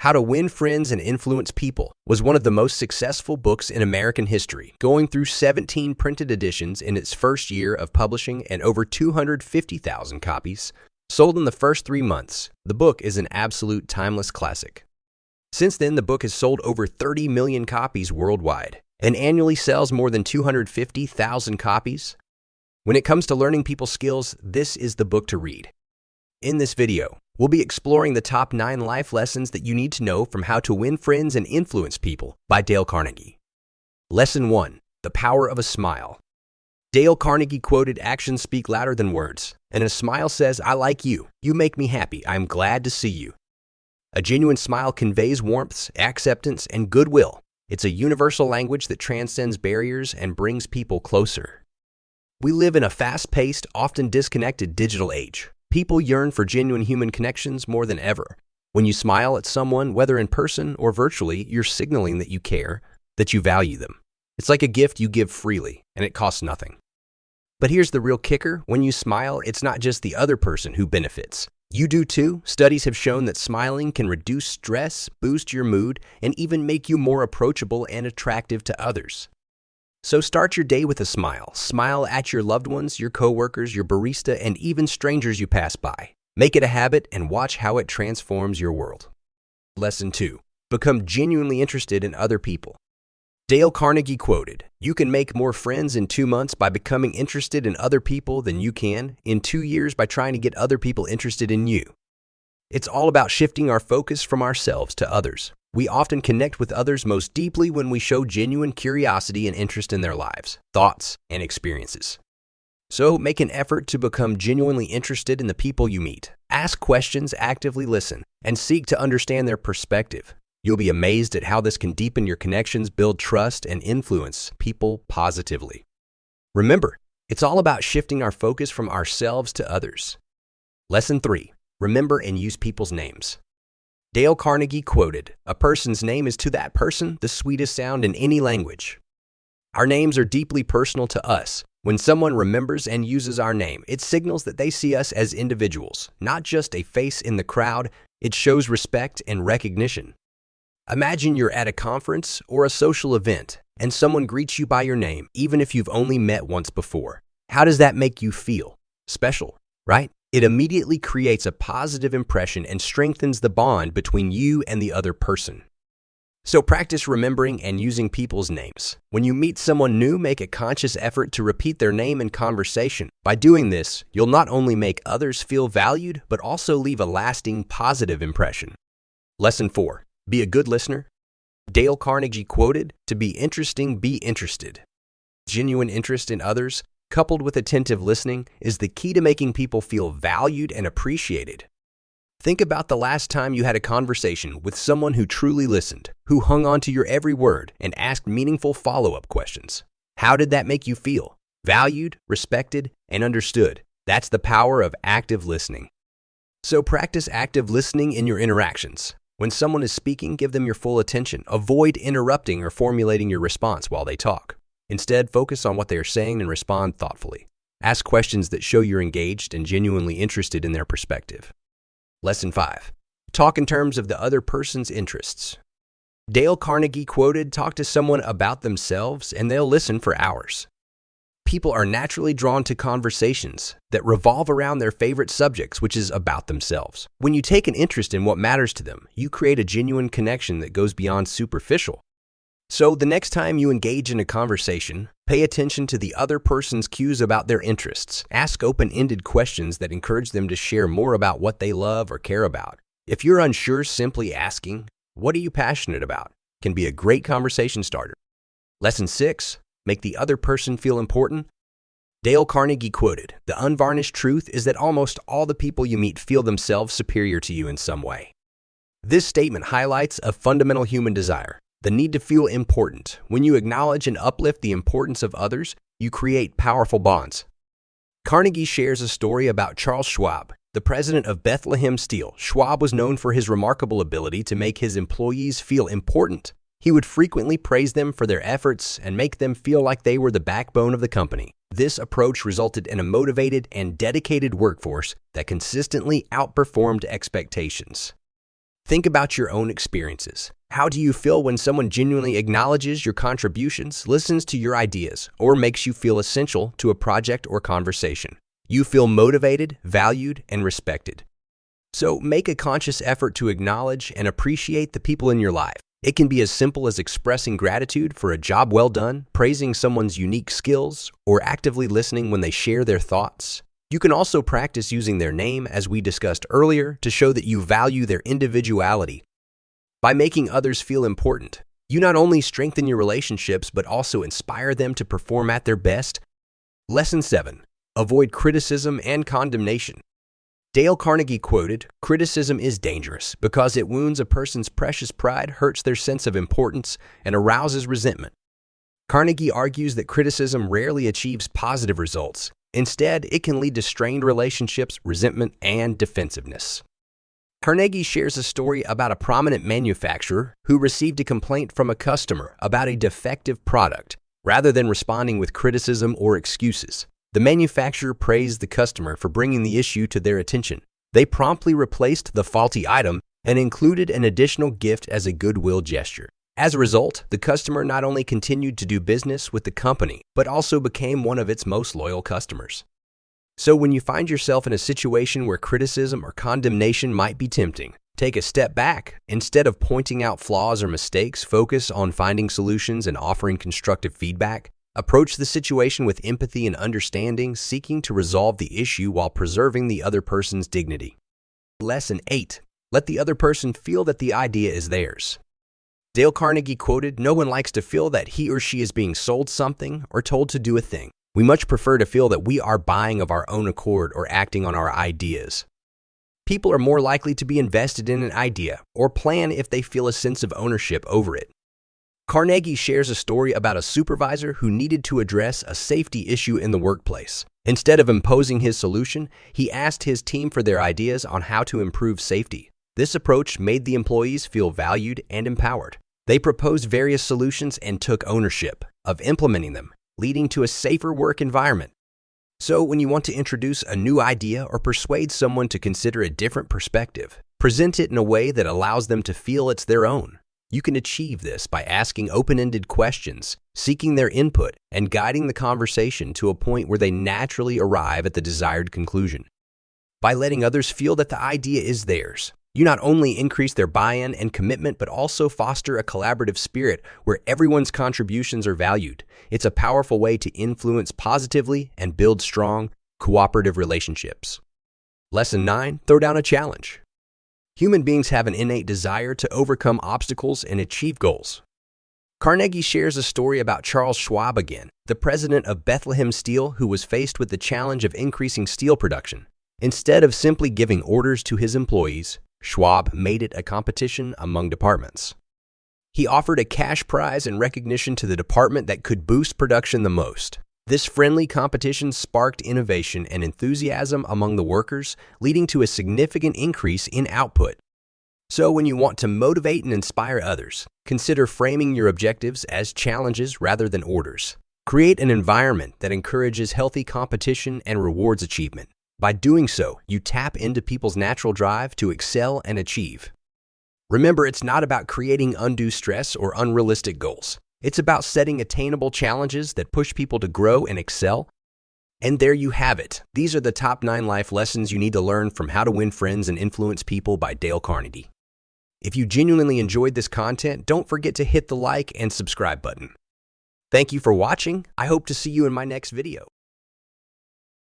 How to Win Friends and Influence People was one of the most successful books in American history, going through 17 printed editions in its first year of publishing and over 250,000 copies sold in the first 3 months. The book is an absolute timeless classic. Since then, the book has sold over 30 million copies worldwide and annually sells more than 250,000 copies. When it comes to learning people skills, this is the book to read. In this video, we'll be exploring the top 9 life lessons that you need to know from How to Win Friends and Influence People by Dale Carnegie. Lesson 1. The Power of a Smile. Dale Carnegie quoted, "Actions speak louder than words, and a smile says, 'I like you. You make me happy. I'm glad to see you.'" A genuine smile conveys warmth, acceptance, and goodwill. It's a universal language that transcends barriers and brings people closer. We live in a fast-paced, often disconnected digital age. People yearn for genuine human connections more than ever. When you smile at someone, whether in person or virtually, you're signaling that you care, that you value them. It's like a gift you give freely, and it costs nothing. But here's the real kicker. When you smile, it's not just the other person who benefits. You do too. Studies have shown that smiling can reduce stress, boost your mood, and even make you more approachable and attractive to others. So start your day with a smile. Smile at your loved ones, your coworkers, your barista, and even strangers you pass by. Make it a habit and watch how it transforms your world. Lesson 2. Become genuinely interested in other people. Dale Carnegie quoted, "You can make more friends in 2 months by becoming interested in other people than you can in 2 years by trying to get other people interested in you." It's all about shifting our focus from ourselves to others. We often connect with others most deeply when we show genuine curiosity and interest in their lives, thoughts, and experiences. So make an effort to become genuinely interested in the people you meet. Ask questions, actively listen, and seek to understand their perspective. You'll be amazed at how this can deepen your connections, build trust, and influence people positively. Remember, it's all about shifting our focus from ourselves to others. Lesson 3. Remember and use people's names. Dale Carnegie quoted, "A person's name is to that person the sweetest sound in any language." Our names are deeply personal to us. When someone remembers and uses our name, it signals that they see us as individuals, not just a face in the crowd. It shows respect and recognition. Imagine you're at a conference or a social event, and someone greets you by your name, even if you've only met once before. How does that make you feel? Special, right? It immediately creates a positive impression and strengthens the bond between you and the other person. So practice remembering and using people's names. When you meet someone new, make a conscious effort to repeat their name in conversation. By doing this, you'll not only make others feel valued, but also leave a lasting positive impression. Lesson 4. Be a good listener. Dale Carnegie quoted, "To be interesting, be interested." Genuine interest in others, coupled with attentive listening, is the key to making people feel valued and appreciated. Think about the last time you had a conversation with someone who truly listened, who hung on to your every word and asked meaningful follow-up questions. How did that make you feel? Valued, respected, and understood. That's the power of active listening. So practice active listening in your interactions. When someone is speaking, give them your full attention. Avoid interrupting or formulating your response while they talk. Instead, focus on what they are saying and respond thoughtfully. Ask questions that show you're engaged and genuinely interested in their perspective. Lesson 5. Talk in terms of the other person's interests. Dale Carnegie quoted, "Talk to someone about themselves and they'll listen for hours." People are naturally drawn to conversations that revolve around their favorite subjects, which is about themselves. When you take an interest in what matters to them, you create a genuine connection that goes beyond superficial. So the next time you engage in a conversation, pay attention to the other person's cues about their interests. Ask open-ended questions that encourage them to share more about what they love or care about. If you're unsure, simply asking, "What are you passionate about?" can be a great conversation starter. Lesson 6. Make the other person feel important. Dale Carnegie quoted, "The unvarnished truth is that almost all the people you meet feel themselves superior to you in some way." This statement highlights a fundamental human desire, the need to feel important. When you acknowledge and uplift the importance of others, you create powerful bonds. Carnegie shares a story about Charles Schwab, the president of Bethlehem Steel. Schwab was known for his remarkable ability to make his employees feel important. He would frequently praise them for their efforts and make them feel like they were the backbone of the company. This approach resulted in a motivated and dedicated workforce that consistently outperformed expectations. Think about your own experiences. How do you feel when someone genuinely acknowledges your contributions, listens to your ideas, or makes you feel essential to a project or conversation? You feel motivated, valued, and respected. So make a conscious effort to acknowledge and appreciate the people in your life. It can be as simple as expressing gratitude for a job well done, praising someone's unique skills, or actively listening when they share their thoughts. You can also practice using their name, as we discussed earlier, to show that you value their individuality. By making others feel important, you not only strengthen your relationships, but also inspire them to perform at their best. Lesson 7. Avoid criticism and condemnation. Dale Carnegie quoted, "Criticism is dangerous because it wounds a person's precious pride, hurts their sense of importance, and arouses resentment." Carnegie argues that criticism rarely achieves positive results. Instead, it can lead to strained relationships, resentment, and defensiveness. Carnegie shares a story about a prominent manufacturer who received a complaint from a customer about a defective product. Rather than responding with criticism or excuses, the manufacturer praised the customer for bringing the issue to their attention. They promptly replaced the faulty item and included an additional gift as a goodwill gesture. As a result, the customer not only continued to do business with the company, but also became one of its most loyal customers. So when you find yourself in a situation where criticism or condemnation might be tempting, take a step back. Instead of pointing out flaws or mistakes, focus on finding solutions and offering constructive feedback. Approach the situation with empathy and understanding, seeking to resolve the issue while preserving the other person's dignity. Lesson 8. Let the other person feel that the idea is theirs. Dale Carnegie quoted, "No one likes to feel that he or she is being sold something or told to do a thing. We much prefer to feel that we are buying of our own accord or acting on our ideas." People are more likely to be invested in an idea or plan if they feel a sense of ownership over it. Carnegie shares a story about a supervisor who needed to address a safety issue in the workplace. Instead of imposing his solution, he asked his team for their ideas on how to improve safety. This approach made the employees feel valued and empowered. They proposed various solutions and took ownership of implementing them, leading to a safer work environment. So when you want to introduce a new idea or persuade someone to consider a different perspective, present it in a way that allows them to feel it's their own. You can achieve this by asking open-ended questions, seeking their input, and guiding the conversation to a point where they naturally arrive at the desired conclusion. By letting others feel that the idea is theirs, you not only increase their buy-in and commitment, but also foster a collaborative spirit where everyone's contributions are valued. It's a powerful way to influence positively and build strong, cooperative relationships. Lesson 9. Throw down a challenge. Human beings have an innate desire to overcome obstacles and achieve goals. Carnegie shares a story about Charles Schwab again, the president of Bethlehem Steel, who was faced with the challenge of increasing steel production. Instead of simply giving orders to his employees, Schwab made it a competition among departments. He offered a cash prize and recognition to the department that could boost production the most. This friendly competition sparked innovation and enthusiasm among the workers, leading to a significant increase in output. So when you want to motivate and inspire others, consider framing your objectives as challenges rather than orders. Create an environment that encourages healthy competition and rewards achievement. By doing so, you tap into people's natural drive to excel and achieve. Remember, it's not about creating undue stress or unrealistic goals. It's about setting attainable challenges that push people to grow and excel. And there you have it. These are the top 9 life lessons you need to learn from How to Win Friends and Influence People by Dale Carnegie. If you genuinely enjoyed this content, don't forget to hit the like and subscribe button. Thank you for watching. I hope to see you in my next video.